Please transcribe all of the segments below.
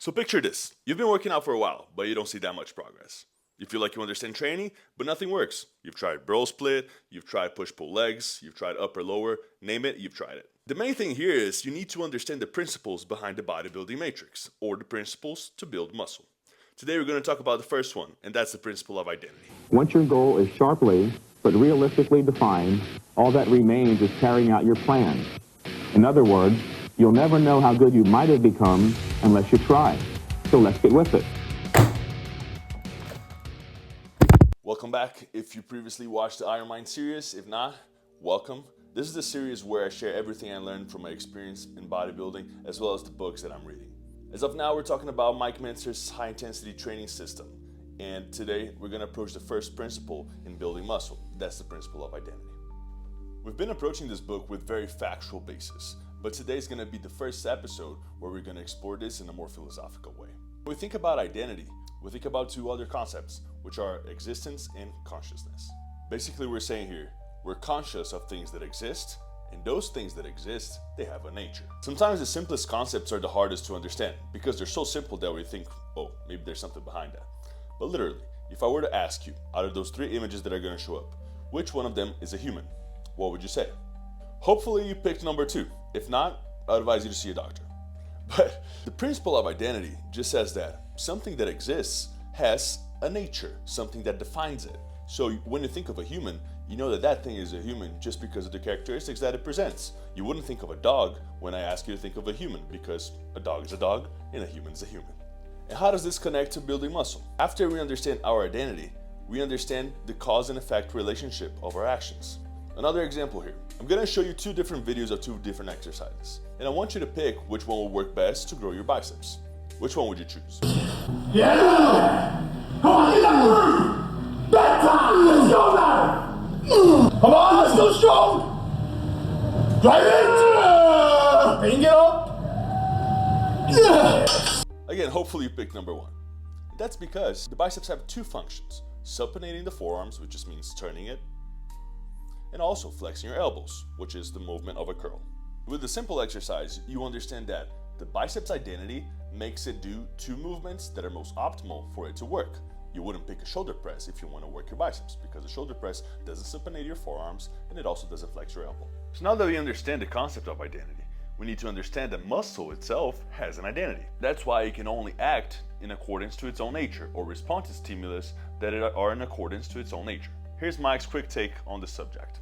So picture this. You've been working out for a while, but you don't see that much progress. You feel like you understand training, but nothing works. You've tried bro split, you've tried push-pull legs, you've tried upper lower, name it, you've tried it. The main thing here is you need to understand the principles behind the bodybuilding matrix, or the principles to build muscle. Today we're going to talk about the first one, and that's the principle of identity. Once your goal is sharply but realistically defined, all that remains is carrying out your plan. In other words, you'll never know how good you might have become unless you try. So let's get with it. Welcome back. If you previously watched the Iron Mind series, if not, welcome. This is the series where I share everything I learned from my experience in bodybuilding, as well as the books that I'm reading. As of now, we're talking about Mike Mentzer's high-intensity training system. And today, we're going to approach the first principle in building muscle. That's the principle of identity. We've been approaching this book with very factual basis, but today's going to be the first episode where we're going to explore this in a more philosophical way. When we think about identity, we think about two other concepts, which are existence and consciousness. Basically, we're saying here, we're conscious of things that exist, and those things that exist, they have a nature. Sometimes the simplest concepts are the hardest to understand because they're so simple that we think, oh, maybe there's something behind that. But literally, if I were to ask you, out of those three images that are going to show up, which one of them is a human? What would you say? Hopefully you picked number two. If not, I'd advise you to see a doctor. But the principle of identity just says that something that exists has a nature, something that defines it. So when you think of a human, you know that that thing is a human just because of the characteristics that it presents. You wouldn't think of a dog when I ask you to think of a human, because a dog is a dog and a human is a human. And how does this connect to building muscle? After we understand our identity, we understand the cause and effect relationship of our actions. Another example here. I'm going to show you two different videos of two different exercises. And I want you to pick which one will work best to grow your biceps. Which one would you choose? Yeah! Come on, get that move! Bedtime! Let's go now! Come on, let's go strong! Drive it! Bring it up! Yes! Again, hopefully you picked number one. That's because the biceps have two functions. Supinating the forearms, which just means turning it, and also flexing your elbows, which is the movement of a curl. With the simple exercise, you understand that the biceps identity makes it do two movements that are most optimal for it to work. You wouldn't pick a shoulder press if you want to work your biceps, because a shoulder press doesn't supinate your forearms and it also doesn't flex your elbow. So now that we understand the concept of identity, we need to understand that muscle itself has an identity. That's why it can only act in accordance to its own nature or respond to stimulus that are in accordance to its own nature. Here's Mike's quick take on the subject.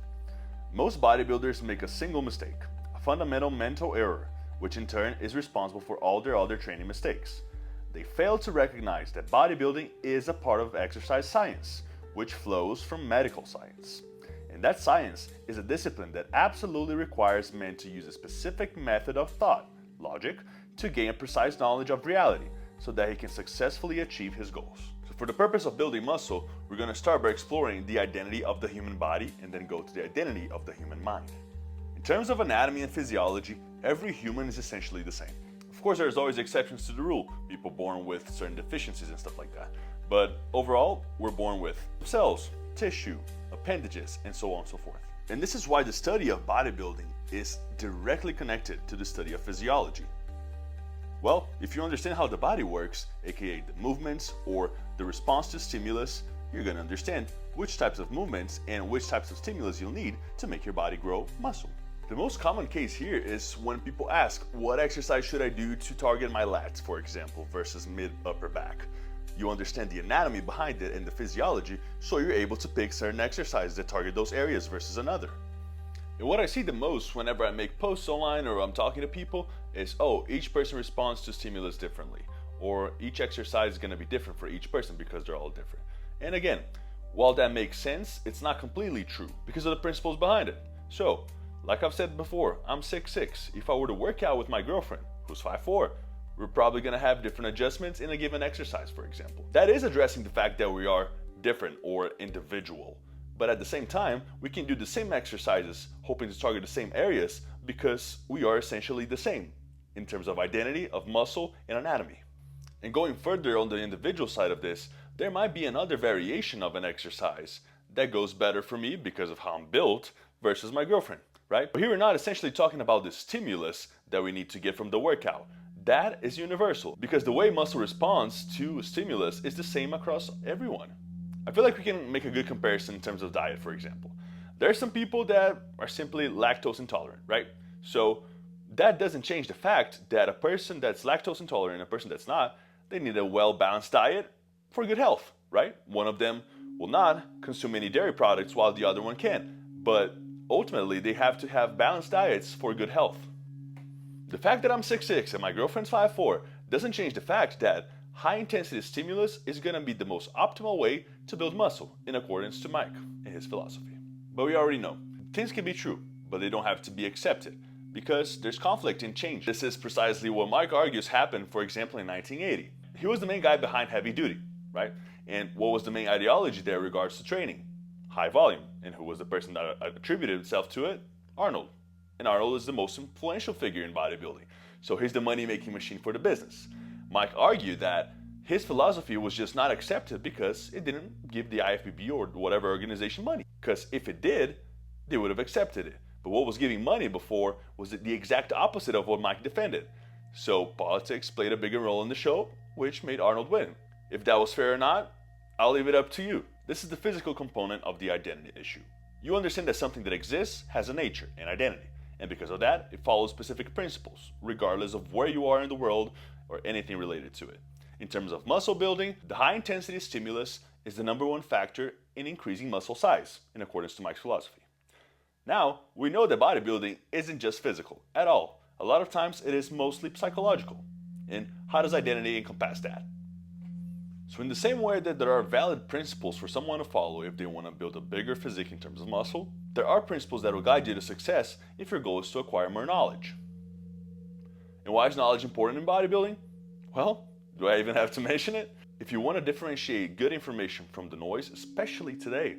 Most bodybuilders make a single mistake, a fundamental mental error, which in turn is responsible for all their other training mistakes. They fail to recognize that bodybuilding is a part of exercise science, which flows from medical science. And that science is a discipline that absolutely requires men to use a specific method of thought, logic, to gain a precise knowledge of reality, so that he can successfully achieve his goals. So for the purpose of building muscle, we're going to start by exploring the identity of the human body and then go to the identity of the human mind. In terms of anatomy and physiology, every human is essentially the same. Of course, there's always exceptions to the rule, people born with certain deficiencies and stuff like that. But overall, we're born with cells, tissue, appendages, and so on and so forth. And this is why the study of bodybuilding is directly connected to the study of physiology. Well, if you understand how the body works, aka the movements or the response to stimulus, you're going to understand which types of movements and which types of stimulus you'll need to make your body grow muscle. The most common case here is when people ask, what exercise should I do to target my lats, for example, versus mid-upper back? You understand the anatomy behind it and the physiology, so you're able to pick certain exercises that target those areas versus another. And what I see the most whenever I make posts online or I'm talking to people is, oh, each person responds to stimulus differently, or each exercise is going to be different for each person because they're all different. And again, while that makes sense, it's not completely true because of the principles behind it. So, like I've said before, I'm 6'6". If I were to work out with my girlfriend, who's 5'4", we're probably going to have different adjustments in a given exercise, for example. That is addressing the fact that we are different or individual. But at the same time, we can do the same exercises, hoping to target the same areas, because we are essentially the same in terms of identity, of muscle, and anatomy. And going further on the individual side of this, there might be another variation of an exercise that goes better for me because of how I'm built versus my girlfriend, right? But here we're not essentially talking about the stimulus that we need to get from the workout. that is universal because the way muscle responds to stimulus is the same across everyone. I feel like we can make a good comparison in terms of diet, for example. There are some people that are simply lactose intolerant, right? So that doesn't change the fact that a person that's lactose intolerant and a person that's not, they need a well-balanced diet for good health, right? One of them will not consume any dairy products while the other one can, but ultimately they have to have balanced diets for good health. The fact that I'm 6'6" and my girlfriend's 5'4" doesn't change the fact that high-intensity stimulus is going to be the most optimal way to build muscle in accordance to Mike and his philosophy. But we already know, things can be true, but they don't have to be accepted because there's conflict in change. This is precisely what Mike argues happened, for example, in 1980. He was the main guy behind heavy duty, right? And what was the main ideology there in regards to training? High volume. And who was the person that attributed himself to it? Arnold. And Arnold is the most influential figure in bodybuilding. So he's the money-making machine for the business. Mike argued that his philosophy was just not accepted because it didn't give the IFBB or whatever organization money. Because if it did, they would have accepted it. But what was giving money before was the exact opposite of what Mike defended. So politics played a bigger role in the show, which made Arnold win. If that was fair or not, I'll leave it up to you. This is the physical component of the identity issue. You understand that something that exists has a nature and identity. And because of that, it follows specific principles, regardless of where you are in the world or anything related to it. In terms of muscle building, the high-intensity stimulus is the number one factor in increasing muscle size, in accordance to Mike's philosophy. Now, we know that bodybuilding isn't just physical at all. A lot of times it is mostly psychological. And how does identity encompass that? So in the same way that there are valid principles for someone to follow if they want to build a bigger physique in terms of muscle, there are principles that will guide you to success if your goal is to acquire more knowledge. And why is knowledge important in bodybuilding? Well, do I even have to mention it? If you want to differentiate good information from the noise, especially today,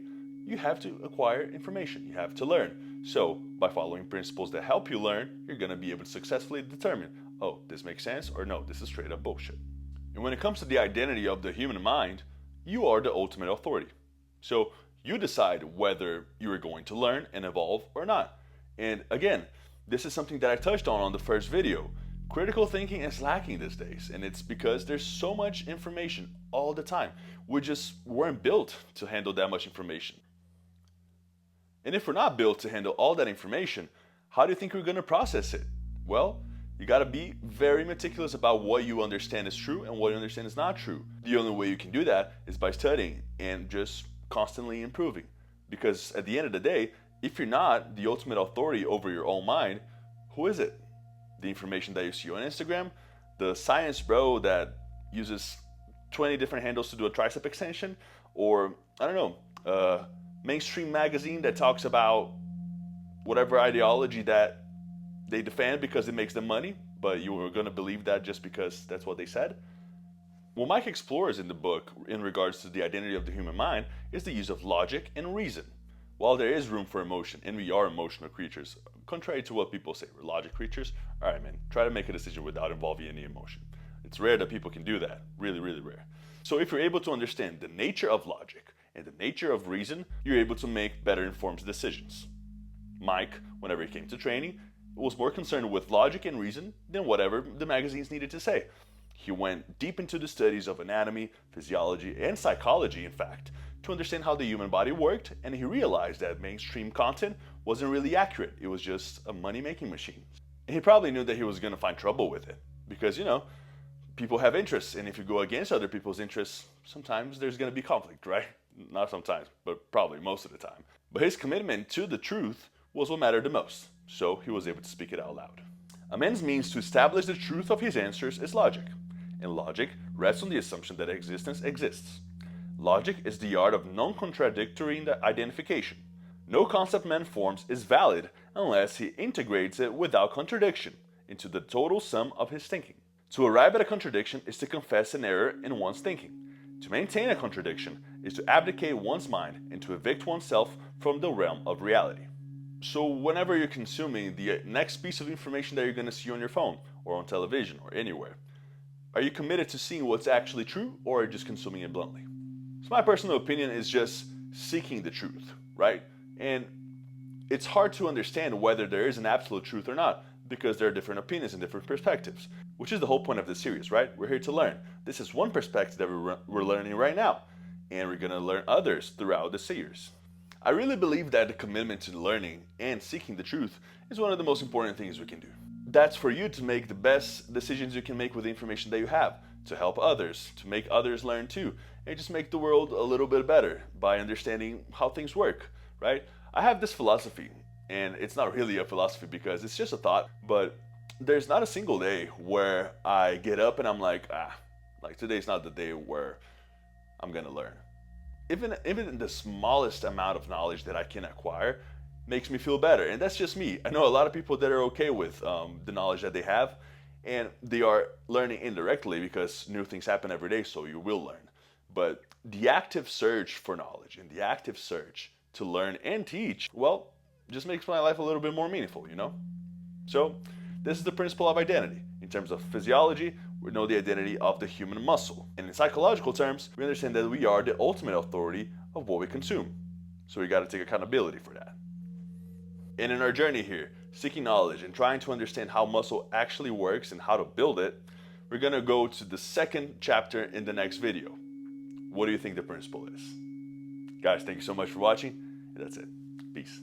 you have to acquire information, you have to learn. So, by following principles that help you learn, you're going to be able to successfully determine, oh, this makes sense, or no, this is straight up bullshit. And when it comes to the identity of the human mind, you are the ultimate authority. So, you decide whether you are going to learn and evolve or not. And again, this is something that I touched on the first video. Critical thinking is lacking these days, and it's because there's so much information all the time. We just weren't built to handle that much information. And if we're not built to handle all that information, how do you think we're going to process it? Well, you got to be very meticulous about what you understand is true and what you understand is not true. The only way you can do that is by studying and just constantly improving. Because at the end of the day, if you're not the ultimate authority over your own mind, who is it? The information that you see on Instagram? The science bro that uses 20 different handles to do a tricep extension? Or, I don't know, mainstream magazine that talks about whatever ideology that they defend because it makes them money, but you were going to believe that just because that's what they said? What Mike explores in the book in regards to the identity of the human mind is the use of logic and reason. While there is room for emotion, and we are emotional creatures, contrary to what people say, we're logic creatures, alright man, try to make a decision without involving any emotion. It's rare that people can do that, really, really rare. So if you're able to understand the nature of logic and the nature of reason, you're able to make better informed decisions. Mike, whenever it came to training, was more concerned with logic and reason than whatever the magazines needed to say. He went deep into the studies of anatomy, physiology, and psychology, in fact, to understand how the human body worked, and he realized that mainstream content wasn't really accurate. It was just a money-making machine. And he probably knew that he was going to find trouble with it, because, you know, people have interests, and if you go against other people's interests, sometimes there's going to be conflict, right? Not sometimes, but probably most of the time. But his commitment to the truth was what mattered the most, so he was able to speak it out loud. A man's means to establish the truth of his answers is logic, and logic rests on the assumption that existence exists. Logic is the art of non-contradictory identification. No concept man forms is valid unless he integrates it without contradiction into the total sum of his thinking. To arrive at a contradiction is to confess an error in one's thinking. To maintain a contradiction is to abdicate one's mind and to evict oneself from the realm of reality. So whenever you're consuming the next piece of information that you're going to see on your phone or on television or anywhere, are you committed to seeing what's actually true, or are you just consuming it bluntly? So my personal opinion is just seeking the truth, right? And it's hard to understand whether there is an absolute truth or not, because there are different opinions and different perspectives. which is the whole point of this series, right? We're here to learn. This is one perspective that we're learning right now, and we're gonna learn others throughout the series. I really believe that the commitment to learning and seeking the truth is one of the most important things we can do. That's for you to make the best decisions you can make with the information that you have, to help others, to make others learn too, and just make the world a little bit better by understanding how things work, right? I have this philosophy, and it's not really a philosophy because it's just a thought, but there's not a single day where I get up and I'm like today's not the day where I'm gonna learn. Even the smallest amount of knowledge that I can acquire makes me feel better, and that's just me. I know a lot of people that are okay with the knowledge that they have, and they are learning indirectly because new things happen every day, so you will learn. But the active search for knowledge and the active search to learn and teach, well, just makes my life a little bit more meaningful, you know? So this is the principle of identity. In terms of physiology, we know the identity of the human muscle. And in psychological terms, we understand that we are the ultimate authority of what we consume. So we gotta take accountability for that. And in our journey here, seeking knowledge and trying to understand how muscle actually works and how to build it, we're gonna go to the second chapter in the next video. What do you think the principle is? Guys, thank you so much for watching, and that's it. Peace.